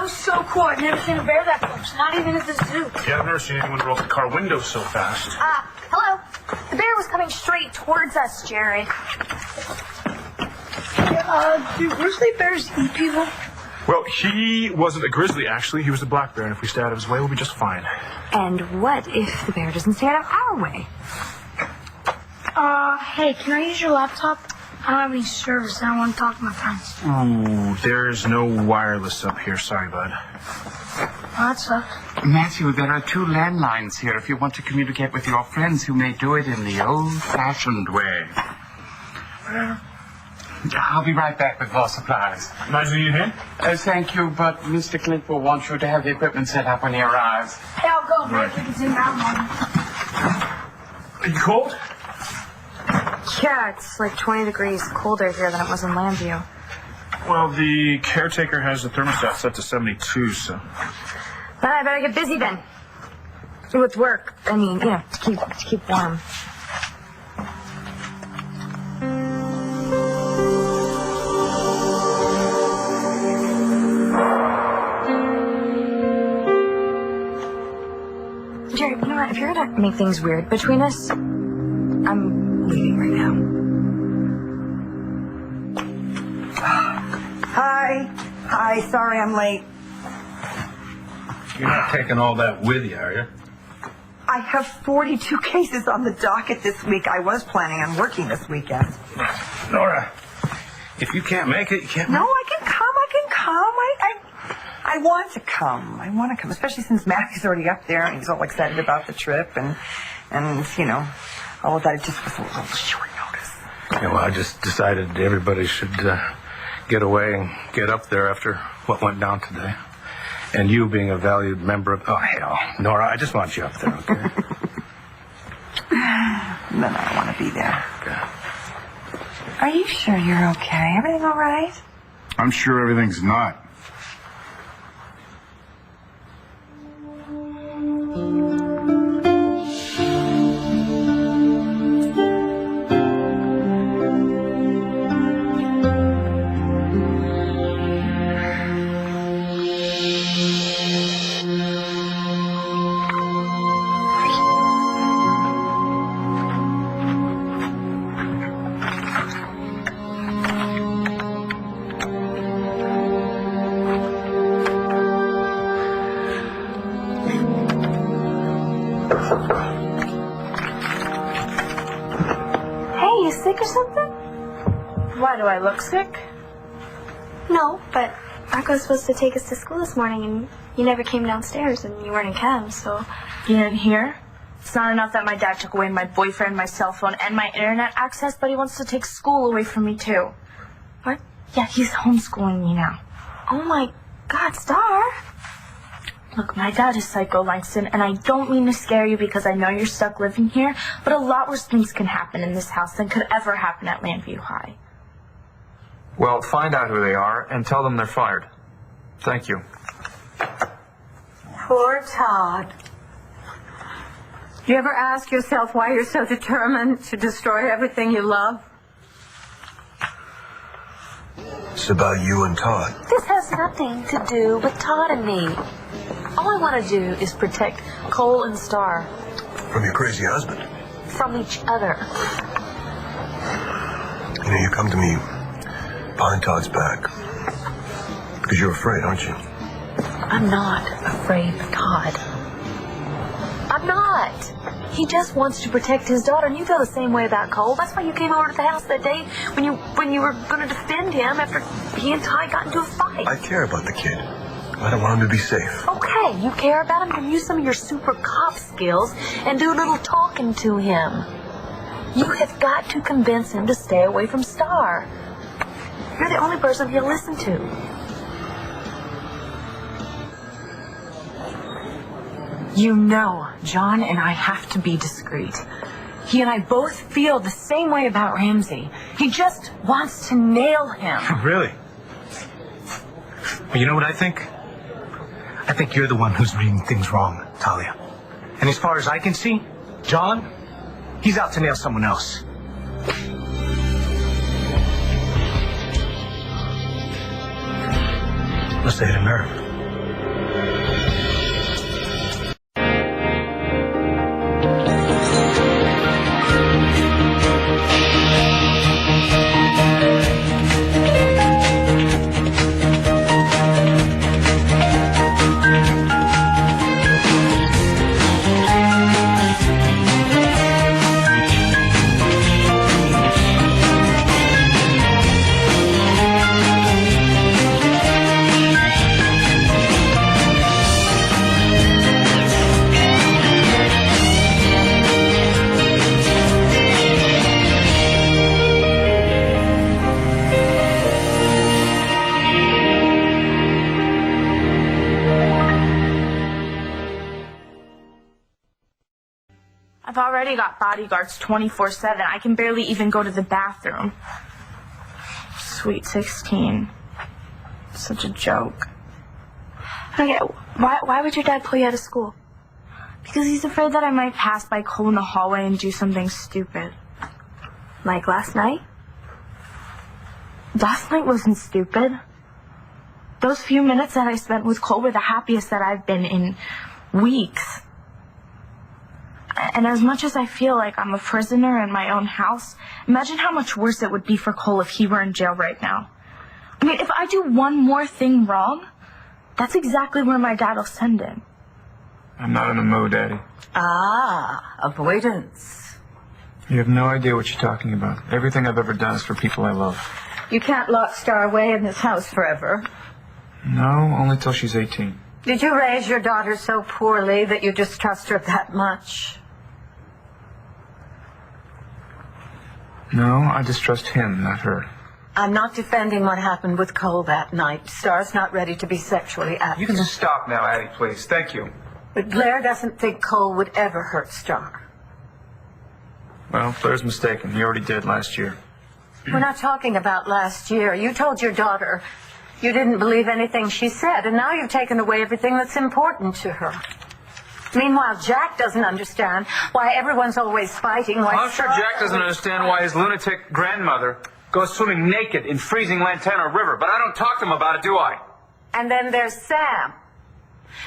That was so cool. I've never seen a bear that close, not even at the zoo. Yeah, I've never seen anyone roll the car window so fast. Hello. The bear was coming straight towards us, Jared. Do grizzly bears eat people? Well, he wasn't a grizzly, actually. He was a black bear, and if we stay out of his way, we'll be just fine. And what if the bear doesn't stay out of our way? Hey, can I use your laptop? I don't have any service. I don't want to talk to my friends. Ooh, there's no wireless up here. Sorry, bud. Oh, that sucks. Matthew, there are 2 landlines here if you want to communicate with your friends who may do it in the old-fashioned way. I'll be right back with more supplies. Nice meeting you here. Thank you, but Mr. Clint will want you to have the equipment set up when he arrives. Hey, I'll go. Right. We can zoom out. Are you cold? Yeah, it's like 20 degrees colder here than it was in Landview. Well, the caretaker has the thermostat set to 72, so... Then I better get busy then. With work. I mean, to keep warm. Jerry, you know what? If you're gonna make things weird between us, I'm leaving right now. Hi, sorry I'm late. You're not taking all that with you, are you? I have 42 cases on the docket this week. I was planning on working this weekend. Nora, if you can't make it, you can't No, I can come. I want to come. Especially since Matthew's already up there and he's all excited about the trip and all of that. It just was a little short notice. Yeah, well, I just decided everybody should get away and get up there after what went down today. And you being a valued member of... Oh, hell. Nora, I just want you up there, okay? Then I want to be there. Okay. Are you sure you're okay? Everything all right? I'm sure everything's not. Sick or something? Why, do I look sick? No, but Marco was supposed to take us to school this morning and you never came downstairs and you weren't in chem, so... You didn't hear? It's not enough that my dad took away my boyfriend, my cell phone, and my internet access, but he wants to take school away from me too. What? Yeah, he's homeschooling me now. Oh my God, Star! Look, my dad is Psycho Langston, and I don't mean to scare you because I know you're stuck living here, but a lot worse things can happen in this house than could ever happen at Landview High. Well, find out who they are and tell them they're fired. Thank you. Poor Todd. Do you ever ask yourself why you're so determined to destroy everything you love? It's about you and Todd. This has nothing to do with Todd and me. All I want to do is protect Cole and Star. From your crazy husband? From each other. You come to me behind Todd's back. Because you're afraid, aren't you? I'm not afraid of Todd. I'm not. He just wants to protect his daughter, and you feel the same way about Cole. That's why you came over to the house that day when you were going to defend him after he and Ty got into a fight. I care about the kid. I don't want him to be safe. Okay, you care about him, then use some of your super cop skills and do a little talking to him. You have got to convince him to stay away from Star. You're the only person he'll listen to. You know, John and I have to be discreet. He and I both feel the same way about Ramsey. He just wants to nail him. Really? Well, you know what I think? I think you're the one who's reading things wrong, Talia. And as far as I can see, John, he's out to nail someone else. Must have hit a nerve. I've already got bodyguards 24/7. I can barely even go to the bathroom. Sweet 16. Such a joke. Okay, why would your dad pull you out of school? Because he's afraid that I might pass by Cole in the hallway and do something stupid. Like last night? Last night wasn't stupid. Those few minutes that I spent with Cole were the happiest that I've been in weeks. And as much as I feel like I'm a prisoner in my own house, imagine how much worse it would be for Cole if he were in jail right now. I mean, if I do one more thing wrong, that's exactly where my dad will send him. I'm not in the mood, Eddie. Avoidance. You have no idea what you're talking about. Everything I've ever done is for people I love. You can't lock Star away in this house forever. No, only till she's 18. Did you raise your daughter so poorly that you distrust her that much? No, I distrust him, not her. I'm not defending what happened with Cole that night. Star's not ready to be sexually active. You can just stop now, Addie, please. Thank you. But Blair doesn't think Cole would ever hurt Star. Well, Blair's mistaken. He already did last year. We're not talking about last year. You told your daughter you didn't believe anything she said, and now you've taken away everything that's important to her. Meanwhile, Jack doesn't understand why everyone's always fighting. Why I'm sure Jack doesn't understand why his lunatic grandmother goes swimming naked in freezing Lantana River, but I don't talk to him about it, do I? And then there's Sam.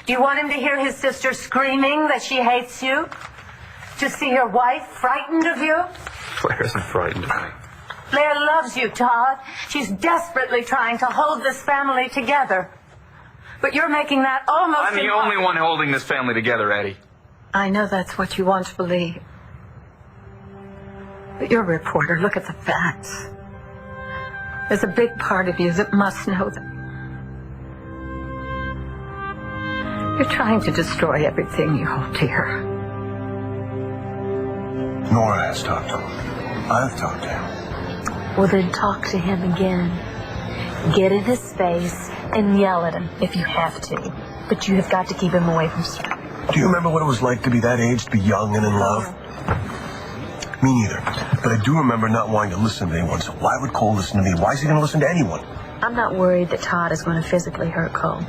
Do you want him to hear his sister screaming that she hates you? To see your wife frightened of you? Blair isn't frightened of me. Blair loves you, Todd. She's desperately trying to hold this family together. But you're making that almost I'm the only one holding this family together, Eddie. I know that's what you want to believe. But you're a reporter. Look at the facts. There's a big part of you that must know that. You're trying to destroy everything you hold dear. Nora has talked to him. I've talked to him. Well, then talk to him again. Get in his face and yell at him if you have to. But you have got to keep him away from Star. Do you remember what it was like to be that age, to be young and in love? Me neither. But I do remember not wanting to listen to anyone. So why would Cole listen to me? Why is he going to listen to anyone? I'm not worried that Todd is going to physically hurt Cole.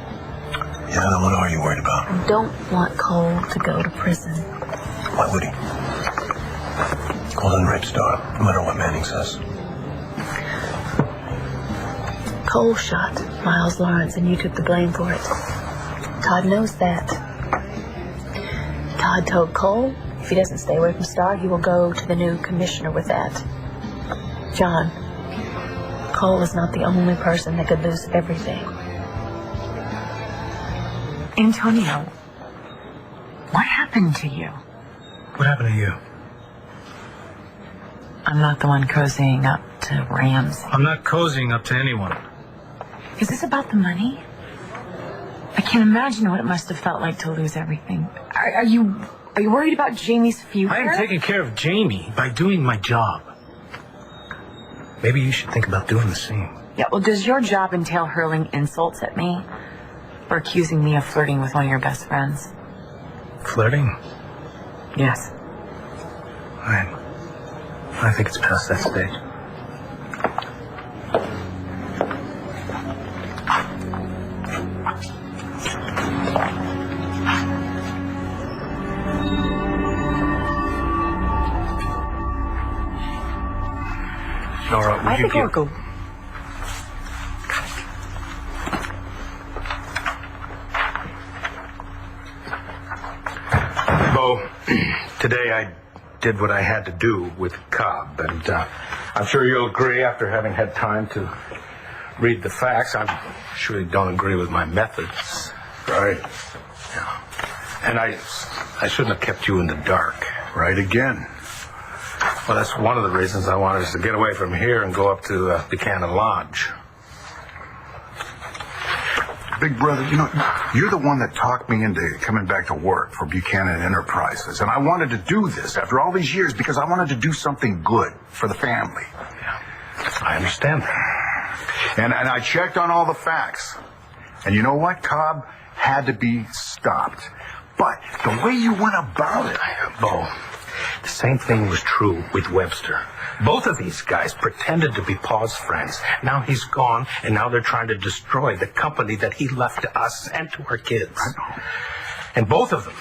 Yeah, then what are you worried about? I don't want Cole to go to prison. Why would he? Cole didn't rape Star, no matter what Manning says. Cole shot Miles Lawrence and you took the blame for it. Todd knows that. Todd told Cole if he doesn't stay away from Star, he will go to the new commissioner with that. John, Cole is not the only person that could lose everything. Antonio, what happened to you? What happened to you? I'm not the one cozying up to Ramsey. I'm not cozying up to anyone. Is this about the money? I can't imagine what it must have felt like to lose everything. Are you worried about Jamie's future? I am taking care of Jamie by doing my job. Maybe you should think about doing the same. Yeah, well, does your job entail hurling insults at me? Or accusing me of flirting with one of your best friends? Flirting? Yes. I think it's past that stage. Nora, would I you think we'll go. Bo, today I did what I had to do with Cobb, and I'm sure you'll agree after having had time to read the facts. I'm sure you don't agree with my methods. Right. Yeah. And I shouldn't have kept you in the dark. Right again. Well, that's one of the reasons I wanted us to get away from here and go up to Buchanan Lodge. Big brother, you're the one that talked me into coming back to work for Buchanan Enterprises. And I wanted to do this after all these years because I wanted to do something good for the family. Yeah, I understand that. And I checked on all the facts. And you know what? Cobb had to be stopped. But the way you went about it, Bo, The same thing was true with Webster. Both of these guys pretended to be Pa's friends. Now he's gone, and now they're trying to destroy the company that he left to us and to our kids. And both of them,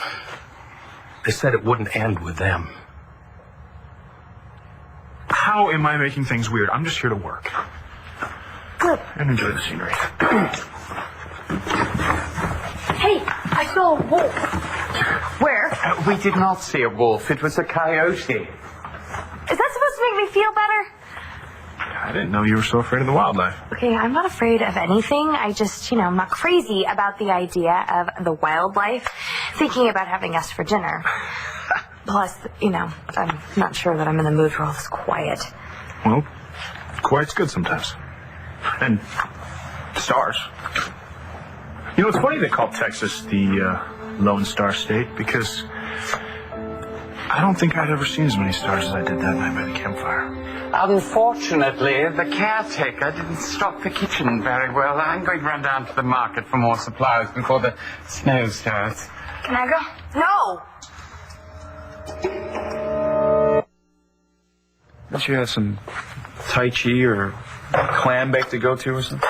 they said it wouldn't end with them. How am I making things weird? I'm just here to work. Good. And enjoy the scenery. Hey, I saw a wolf. Where? We did not see a wolf. It was a coyote. Is that supposed to make me feel better? I didn't know you were so afraid of the wildlife. Okay, I'm not afraid of anything. I just, I'm not crazy about the idea of the wildlife thinking about having us for dinner. Plus, I'm not sure that I'm in the mood for all this quiet. Well, quiet's good sometimes. And stars. It's funny they call Texas the Lone Star State, because I don't think I'd ever seen as many stars as I did that night by the campfire. Unfortunately, the caretaker didn't stock the kitchen very well. I'm going to run down to the market for more supplies before the snow starts. Can I go? No! Don't you have some Tai Chi or clam bake to go to or something?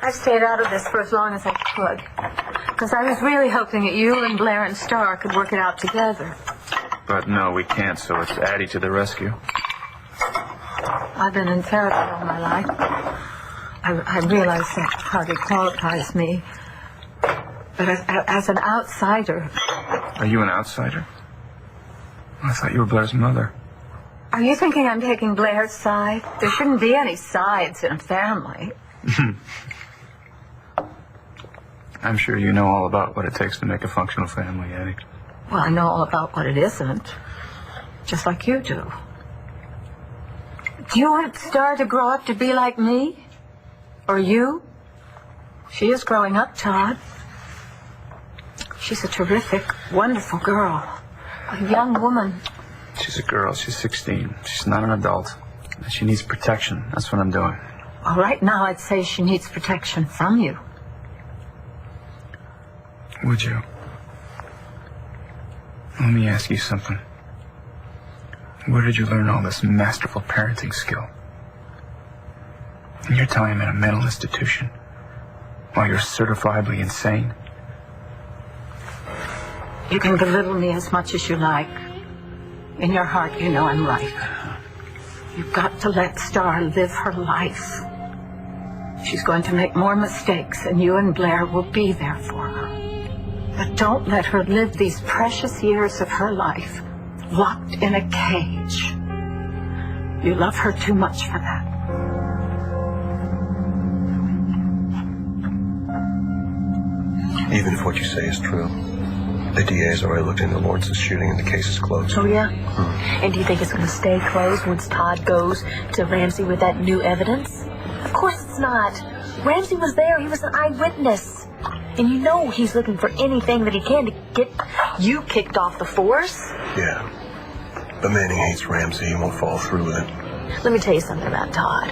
I stayed out of this for as long as I could. Because I was really hoping that you and Blair and Starr could work it out together. But no, we can't, so it's Addie to the rescue. I've been in therapy all my life. I realize that hardly qualifies me. But as an outsider... Are you an outsider? I thought you were Blair's mother. Are you thinking I'm taking Blair's side? There shouldn't be any sides in a family. I'm sure you know all about what it takes to make a functional family, Addie. Well, I know all about what it isn't. Just like you do. Do you want Starr to grow up to be like me? Or you? She is growing up, Todd. She's a terrific, wonderful girl. A young woman. She's a girl. She's 16. She's not an adult. She needs protection. That's what I'm doing. Well, right now I'd say she needs protection from you. Would you? Let me ask you something. Where did you learn all this masterful parenting skill? And you're telling me I'm in a mental institution while you're certifiably insane? You can belittle me as much as you like. In your heart, you know I'm right. You've got to let Starr live her life. She's going to make more mistakes, and you and Blair will be there for her. But don't let her live these precious years of her life locked in a cage. You love her too much for that. Even if what you say is true, the DA has already looked into Lawrence's shooting and the case is closed. Oh, yeah? And do you think it's going to stay closed once Todd goes to Ramsey with that new evidence? Of course it's not. Ramsey was there. He was an eyewitness. And you know he's looking for anything that he can to get you kicked off the force. Yeah. But Manning hates Ramsey. He won't follow through with it. Let me tell you something about Todd.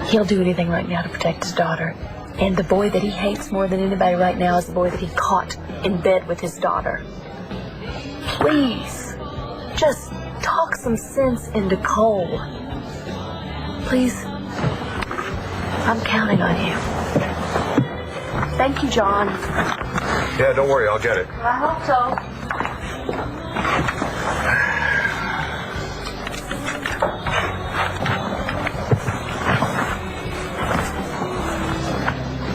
He'll do anything right now to protect his daughter. And the boy that he hates more than anybody right now is the boy that he caught in bed with his daughter. Please, just talk some sense into Cole. Please, I'm counting on you. Thank you, John. Yeah, don't worry. I'll get it. I hope so.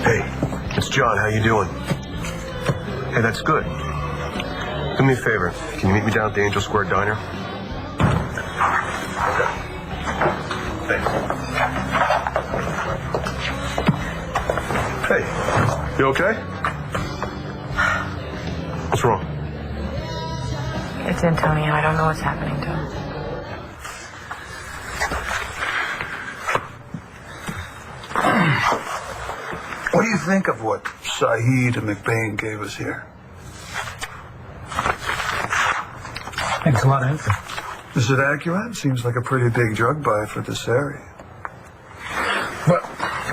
Hey, it's John. How you doing? Hey, that's good. Do me a favor. Can you meet me down at the Angel Square Diner? Okay. Thanks. Hey, you okay? What's wrong? It's Antonio. I don't know what's happening to him. What do you think of what Saeed and McBain gave us here? I think it's a lot of info. Is it accurate? Seems like a pretty big drug buy for this area. Well,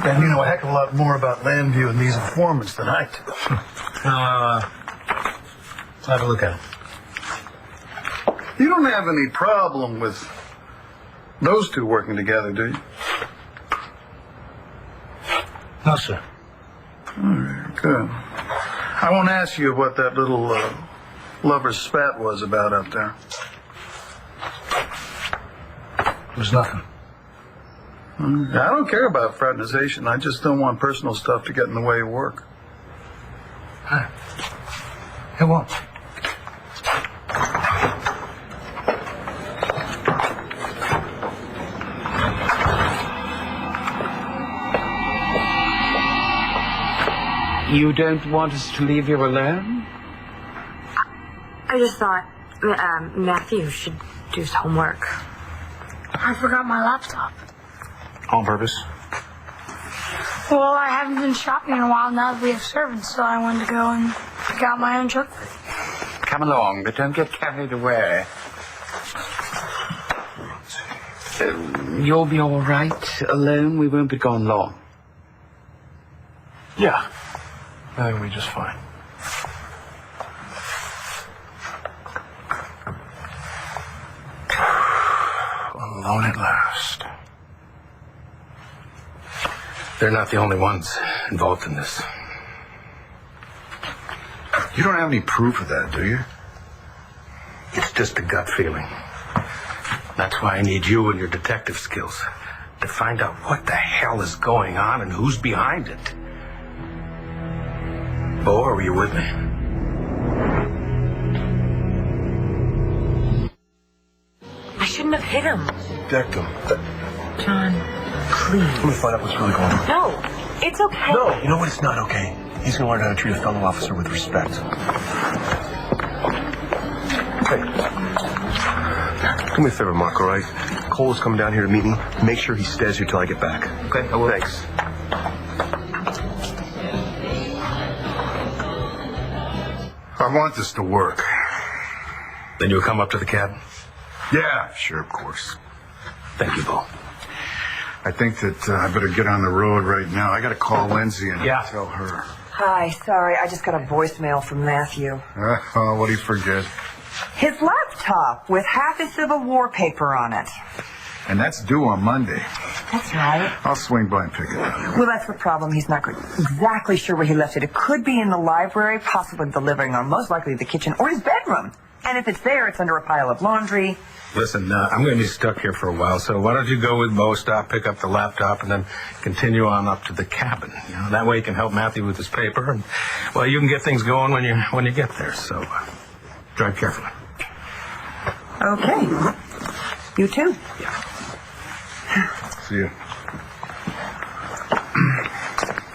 and you know a heck of a lot more about Landview and these informants than I do. I'll have a look at it. You don't have any problem with those two working together, do you? No, sir. All right, good. I won't ask you what that little lover's spat was about up there. It was nothing. I don't care about fraternization. I just don't want personal stuff to get in the way of work. It won't. You don't want us to leave you alone? I just thought Matthew should do his homework. I forgot my laptop. On purpose? Well, I haven't been shopping in a while now that we have servants, so I wanted to go and pick out my own chocolate. Come along, but don't get carried away. You'll be all right alone? We won't be gone long. Yeah. I think we'll be just fine. Alone at last. They're not the only ones involved in this. You don't have any proof of that, do you? It's just a gut feeling. That's why I need you and your detective skills to find out what the hell is going on and who's behind it. Bo, are you with me? I shouldn't have hit him. Decked him. John, please. Let me find out what's really going on. No, it's okay. No, you know what? It's not okay. He's going to learn how to treat a fellow officer with respect. Hey. Do me a favor, Mark, all right? Cole is coming down here to meet me. Make sure he stays here till I get back. Okay, I will. Thanks. I want this to work. Then you'll come up to the cabin? Yeah, sure, of course. Thank you, Bo. I think that I better get on the road right now. I got to call Lindsay and tell her. Hi, sorry, I just got a voicemail from Matthew. Oh, what do you forget? His laptop with half his Civil War paper on it. And that's due on Monday. That's right. I'll swing by and pick it up. Well, that's the problem. He's not exactly sure where he left it. It could be in the library, possibly the living room, most likely the kitchen, or his bedroom. And if it's there, it's under a pile of laundry. Listen, I'm going to be stuck here for a while, so why don't you go with Bo, stop, pick up the laptop, and then continue on up to the cabin. You know, that way you can help Matthew with his paper, and, well, you can get things going when you get there, so drive carefully. Okay. You too. Yeah. See you.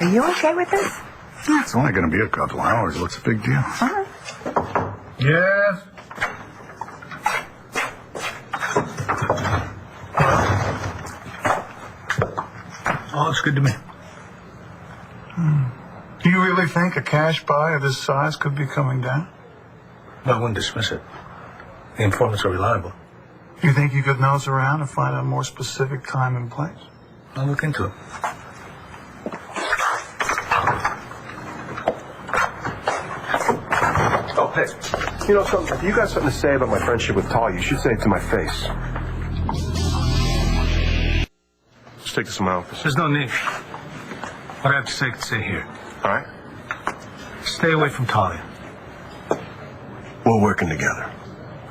Are you okay with this? Yeah, it's only going to be a couple hours. What's the big deal? All right. Yes? Oh, it's good to me. Do you really think a cash buy of this size could be coming down? No, I wouldn't dismiss it. The informants are reliable. You think you could nose around and find a more specific time and place? I'll look into it. Oh, hey. You know something? If you got something to say about my friendship with Talia, you should say it to my face. Let's take this to my office. There's no need. What I have to say, I can say here. All right? Stay away from Talia. We're working together.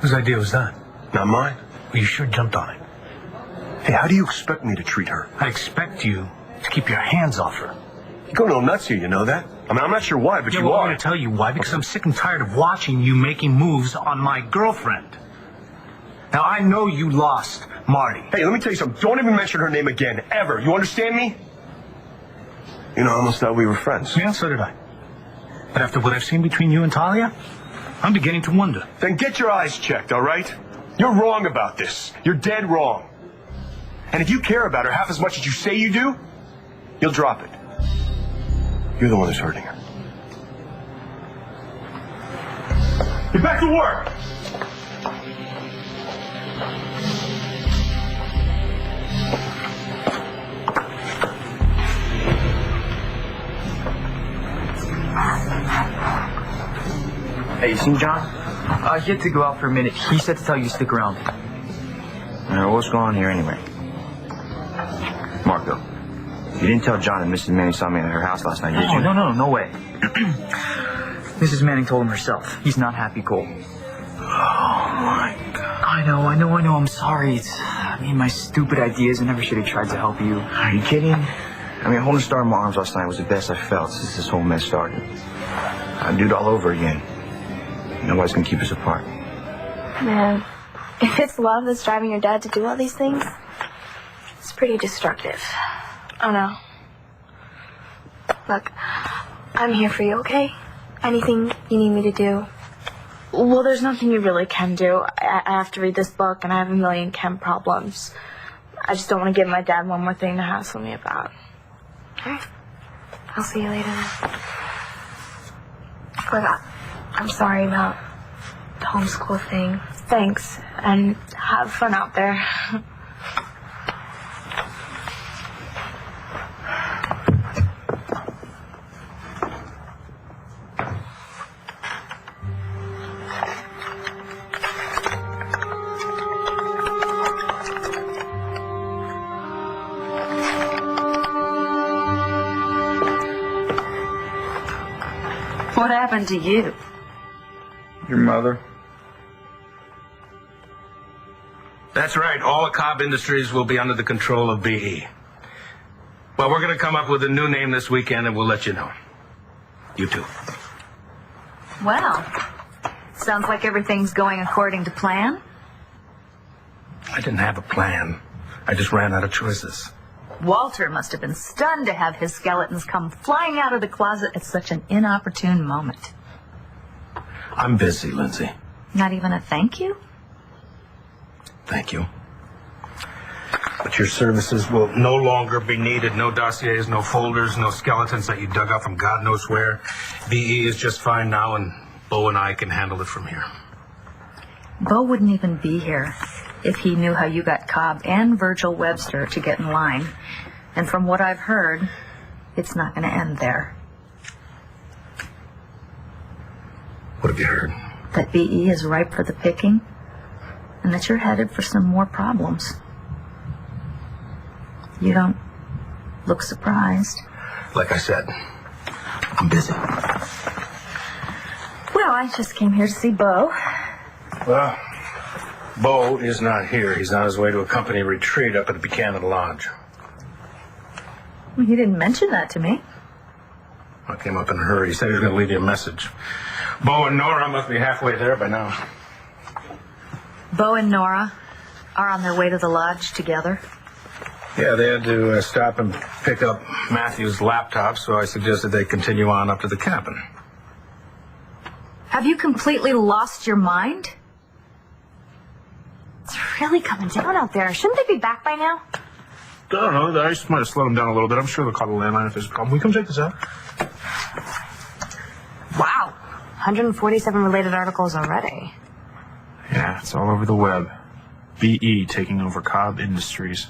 Whose idea was that? Not mine. Well, you sure jumped on it. Hey, how do you expect me to treat her? I expect you to keep your hands off her. You're going a little nuts here, you know that? I mean, I'm not sure why, but Yeah, you well, are. I'm going to tell you why, because I'm sick and tired of watching you making moves on my girlfriend. Now, I know you lost Marty. Hey, let me tell you something. Don't even mention her name again, ever. You understand me? You know, I almost thought we were friends. Yeah, so did I. But after what I've seen between you and Talia, I'm beginning to wonder. Then get your eyes checked, all right? You're wrong about this. You're dead wrong. And if you care about her half as much as you say you do, you'll drop it. You're the one who's hurting her. Get back to work! Hey, you seen John? He had to go out for a minute. He said to tell you to stick around. What's going on here anyway? Marco, you didn't tell John and Mrs. Manning saw me at her house last night, did you? No way. Mrs. Manning told him herself. He's not happy, Cole. Oh, my God. I know. I'm sorry. My stupid ideas. I never should have tried to help you. Are you kidding? Holding Star in my arms last night was the best I felt since this whole mess started. I'd do it all over again. Nobody's gonna keep us apart. Man, if it's love that's driving your dad to do all these things, it's pretty destructive. Oh no. Look, I'm here for you, okay? Anything you need me to do. Well, there's nothing you really can do. I have to read this book, and I have a million chem problems. I just don't want to give my dad one more thing to hassle me about. Alright. I'll see you later. Look, I'm sorry about the homeschool thing. Thanks, and have fun out there. What happened to you? Your mother? That's right. All of Cobb Industries will be under the control of BE. Well, we're going to come up with a new name this weekend, and we'll let you know. You too. Well, sounds like everything's going according to plan. I didn't have a plan. I just ran out of choices. Walter must have been stunned to have his skeletons come flying out of the closet at such an inopportune moment. I'm busy, Lindsay. Not even a thank you? Thank you. But your services will no longer be needed. No dossiers, no folders, no skeletons that you dug up from God knows where. BE is just fine now, and Bo and I can handle it from here. Bo wouldn't even be here if he knew how you got Cobb and Virgil Webster to get in line. And from what I've heard, it's not going to end there. What have you heard? That BE is ripe for the picking, and that you're headed for some more problems. You don't look surprised. Like I said, I'm busy. Well, I just came here to see Bo. Well, Bo is not here. He's on his way to a company retreat up at the Buchanan Lodge. Well, you didn't mention that to me. I came up in a hurry. He said he was going to leave you a message. Bo and Nora must be halfway there by now. Bo and Nora are on their way to the lodge together. Yeah, they had to stop and pick up Matthew's laptop, so I suggested they continue on up to the cabin. Have you completely lost your mind? It's really coming down out there. Shouldn't they be back by now? I don't know. I just might have slowed them down a little bit. I'm sure they'll call the landline if there's a problem. We come check this out. Wow. 147 related articles already. Yeah, it's all over the web. BE taking over Cobb Industries.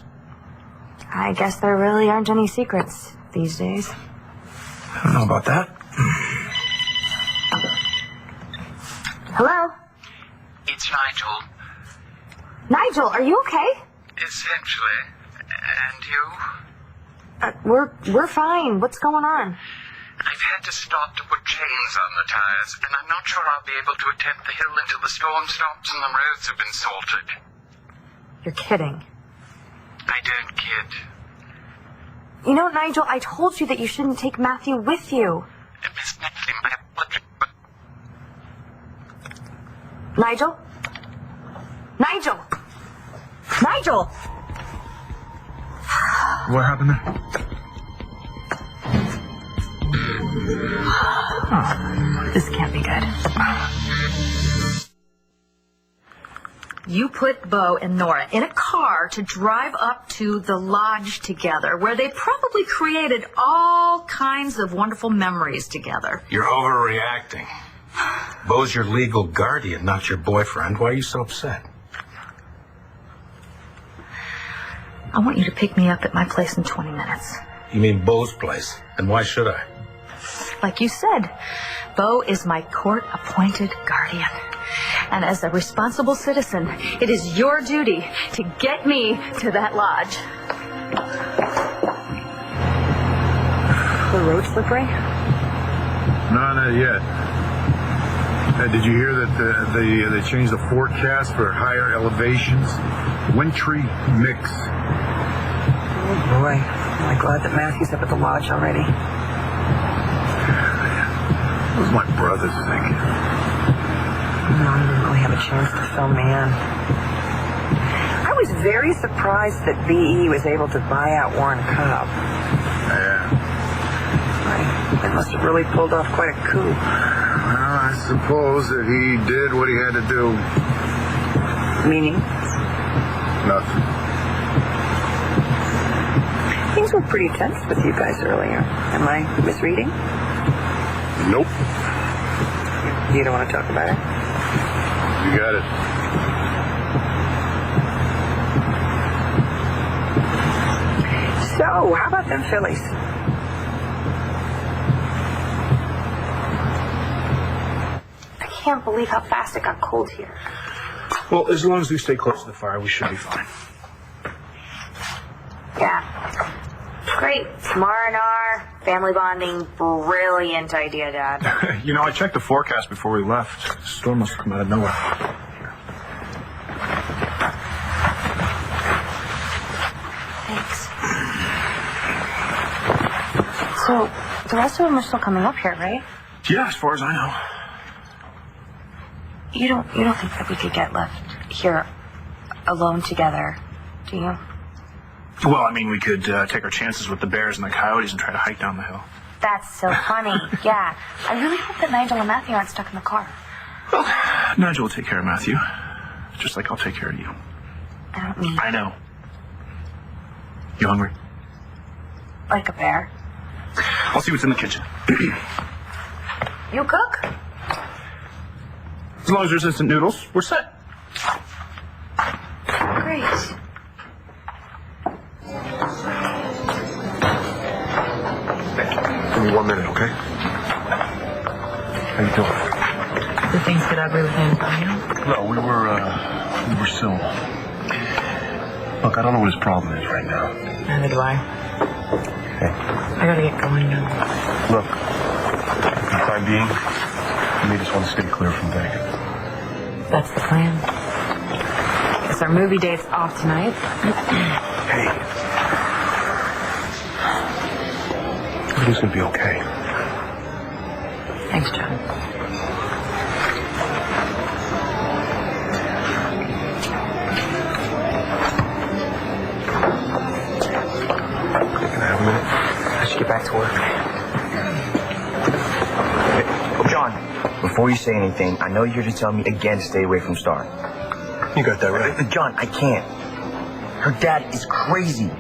I guess there really aren't any secrets these days. I don't know about that. Hello? It's Nigel. Nigel, are you okay? Essentially. And you? We're fine. What's going on? I've had to stop to put chains on the tires, and I'm not sure I'll be able to attempt the hill until the storm stops and the roads have been salted. You're kidding. I don't kid. You know, Nigel, I told you that you shouldn't take Matthew with you. Miss Natalie, my apologies, but... Nigel? Nigel! Nigel! What happened there? Oh, this can't be good. You put Bo and Nora in a car to drive up to the lodge together, where they probably created all kinds of wonderful memories together. You're overreacting. Bo's your legal guardian, not your boyfriend. Why are you so upset? I want you to pick me up at my place in 20 minutes. You mean Bo's place? And why should I? Like you said, Bo is my court-appointed guardian. And as a responsible citizen, it is your duty to get me to that lodge. The road slippery? No, not yet. Did you hear that they changed the forecast for higher elevations? Wintry mix. Oh boy, am I glad that Matthew's up at the lodge already. What was my brother thinking? No, I didn't really have a chance to fill me in. I was very surprised that BE was able to buy out Warren Cobb. Yeah. They must have really pulled off quite a coup. Well, I suppose that he did what he had to do. Meaning? Nothing. Things were pretty tense with you guys earlier. Am I misreading? Nope. You don't want to talk about it? You got it. So, how about them Phillies? I can't believe how fast it got cold here. Well, as long as we stay close to the fire, we should be fine. Yeah. Great. Some R&R, family bonding, brilliant idea, Dad. You know, I checked the forecast before we left. The storm must have come out of nowhere. Thanks. So, the rest of them are still coming up here, right? Yeah, as far as I know. You don't think that we could get left here alone together, do you? Well, I mean, we could take our chances with the bears and the coyotes and try to hike down the hill. That's so funny. Yeah. I really hope that Nigel and Matthew aren't stuck in the car. Well, Nigel will take care of Matthew. Just like I'll take care of you. I don't mean I know. You hungry? like a bear. I'll see what's in the kitchen. You cook? As long as there's instant noodles, we're set. Great. Give me 1 minute, okay? How you doing? Did things get ugly with Antonio? No, we were still. Look, I don't know what his problem is right now. Neither do I. Hey. I gotta get going now. Look, for the time being, you may just want to stay clear from Vegas. That's the plan. Guess our movie date's off tonight. Hey. Everything's gonna be okay. Thanks, John. Can I have a minute? I should get back to work. Hey, oh, John, before you say anything, I know you're to tell me again to stay away from Star. You got that right. John, I can't. Her dad is crazy.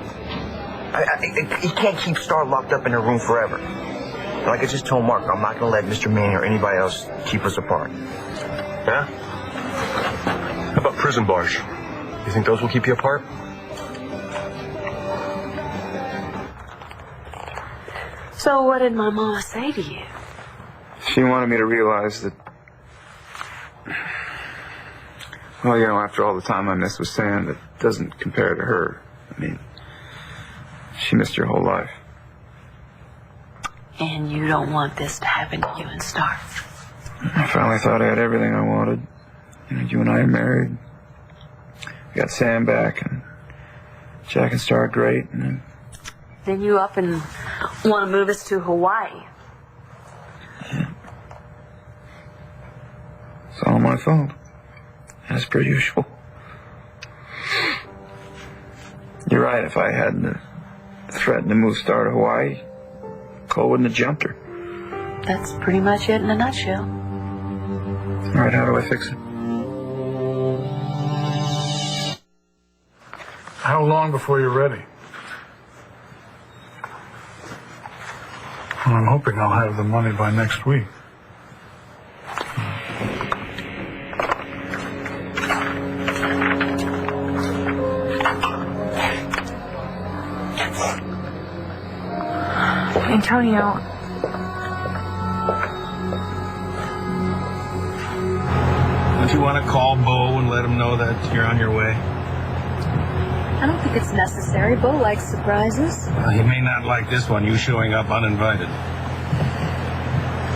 He can't keep Star locked up in her room forever. Like I just told Mark, I'm not going to let Mr. Manning or anybody else keep us apart. Yeah? How about prison bars? You think those will keep you apart? So what did my mama say to you? She wanted me to realize that, well, you know, after all the time I missed with Sam, that doesn't compare to her. I mean, she missed her whole life. And you don't want this to happen to you and Star. I finally thought I had everything I wanted. You know, you and I are married. We got Sam back, and Jack and Star are great. And Then you up and want to move us to Hawaii. it's all my fault, as per usual. You're right. If I hadn't threatened to move Star to Hawaii, Cole wouldn't have jumped her. That's pretty much it in a nutshell. All right, how do I fix it? How long before you're ready? Well, I'm hoping I'll have the money by next week. Antonio, Don't you want to call Bo and let him know that you're on your way? I don't think it's necessary. Bo likes surprises. Well, he may not like this one, you showing up uninvited.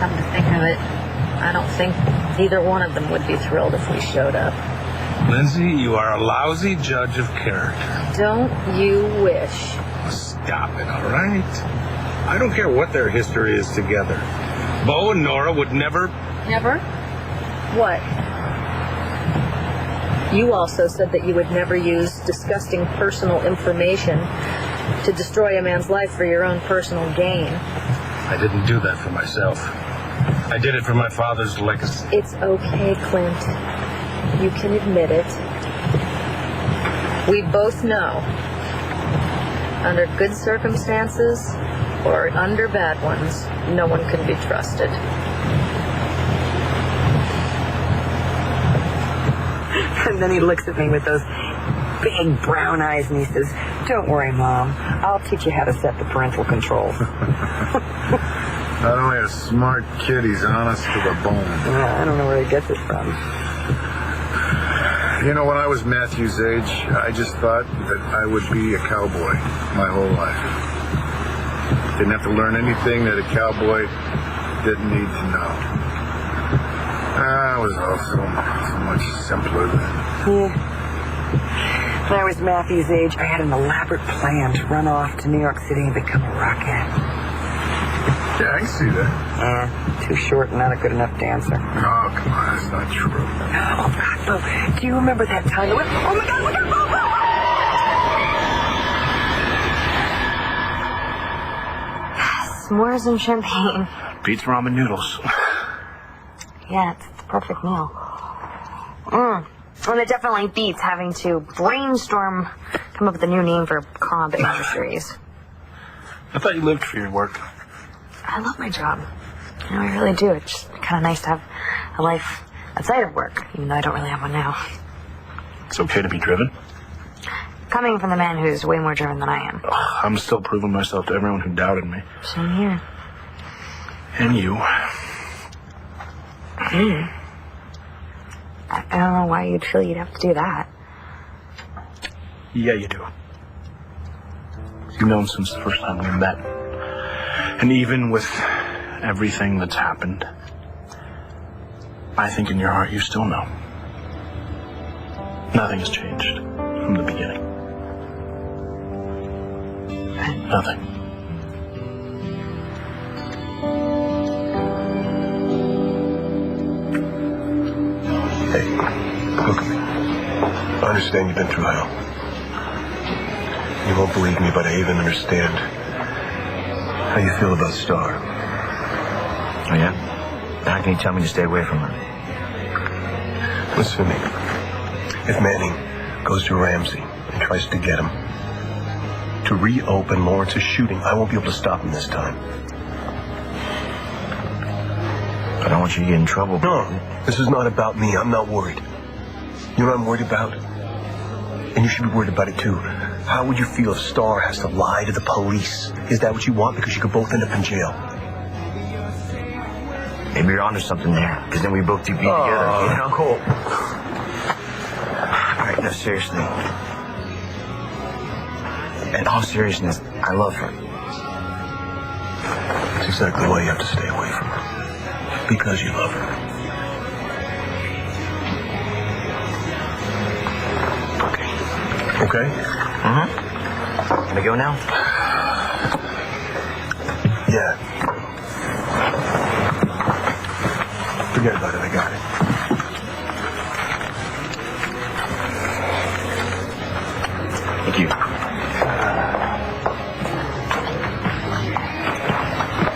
Come to think of it, I don't think either one of them would be thrilled if we showed up. Lindsay, you are a lousy judge of character. Don't you wish? Stop it, all right? I don't care what their history is together. Bo and Nora would never... Never? What? You also said that you would never use disgusting personal information to destroy a man's life for your own personal gain. I didn't do that for myself. I did it for my father's legacy. It's okay, Clint. You can admit it. We both know, under good circumstances or under bad ones, no one can be trusted. And then he looks at me with those big brown eyes and he says, "Don't worry, Mom. I'll teach you how to set the parental controls." Not only a smart kid, he's honest to the bone. I don't know where he gets it from. You know, when I was Matthew's age, I just thought that I would be a cowboy my whole life. Didn't have to learn anything that a cowboy didn't need to know. I was also so much simpler then. Yeah. When I was Matthew's age, I had an elaborate plan to run off to New York City and become a rockette. Yeah, I can see that. Too short and not a good enough dancer. Oh, come on, that's not true. Oh, God, Bo, do you remember that time? Oh, my God, look at Bo! S'mores and champagne. Beats ramen noodles. Yeah, it's the perfect meal. And it definitely beats having to brainstorm, come up with a new name for comp industries. I thought you lived for your work. I love my job. You know, I really do. It's just kind of nice to have a life outside of work, even though I don't really have one now. It's okay to be driven. Coming from the man who's way more driven than I am. I'm still proving myself to everyone who doubted me. Same here. And you. Me? I don't know why you'd feel you'd have to do that. Yeah, you do. You've known since the first time we met. And even with everything that's happened, I think in your heart you still know. Nothing has changed from the beginning. Nothing. Hey, look at me. I understand you've been through hell. You won't believe me, but I even understand how you feel about Star. Oh, yeah? How can you tell me to stay away from her? Listen to me. If Manning goes to Ramsey and tries to get him to reopen Lawrence's shooting, I won't be able to stop him this time. I don't want you to get in trouble. No, this is not about me. I'm not worried. You know what I'm worried about? And you should be worried about it too. How would you feel if Star has to lie to the police? Is that what you want? Because you could both end up in jail. Maybe you're onto something there, because then we both do be together, you know? Cool. All right, no, seriously. In all seriousness, I love her. That's exactly why you have to stay away from her. Because you love her. Okay? Mm-hmm. Can I go now? Yeah. Forget about it, I got it. Thank you.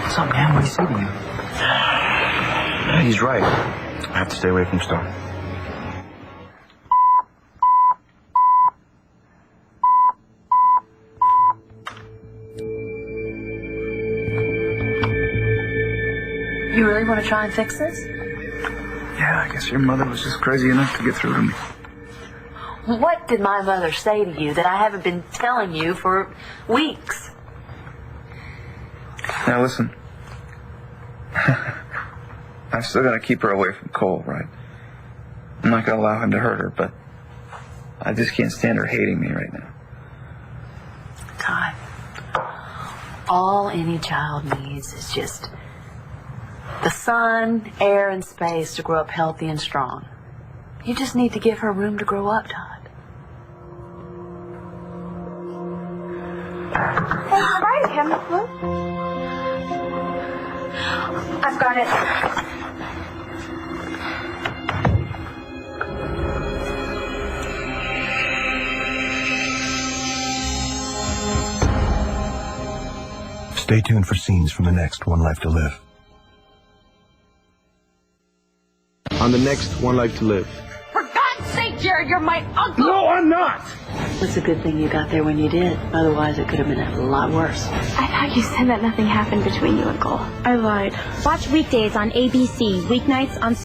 What's up, man? What do you say to you? Yeah, he's right. I have to stay away from Star. You really want to try and fix this? Yeah, I guess your mother was just crazy enough to get through to me. What did my mother say to you that I haven't been telling you for weeks? Now listen. I'm still gonna keep her away from Cole, right? I'm not going to allow him to hurt her, but I just can't stand her hating me right now. Todd, all any child needs is just the sun, air, and space to grow up healthy and strong. You just need to give her room to grow up, Todd. Hey, Brian, Kim, look. I've got it. Stay tuned for scenes from the next One Life to Live. On the next One Life to Live. For God's sake, Jared, you're my uncle! No, I'm not! It's a good thing you got there when you did. Otherwise, it could have been a lot worse. I thought you said that nothing happened between you and Cole. I lied. Watch weekdays on ABC, weeknights on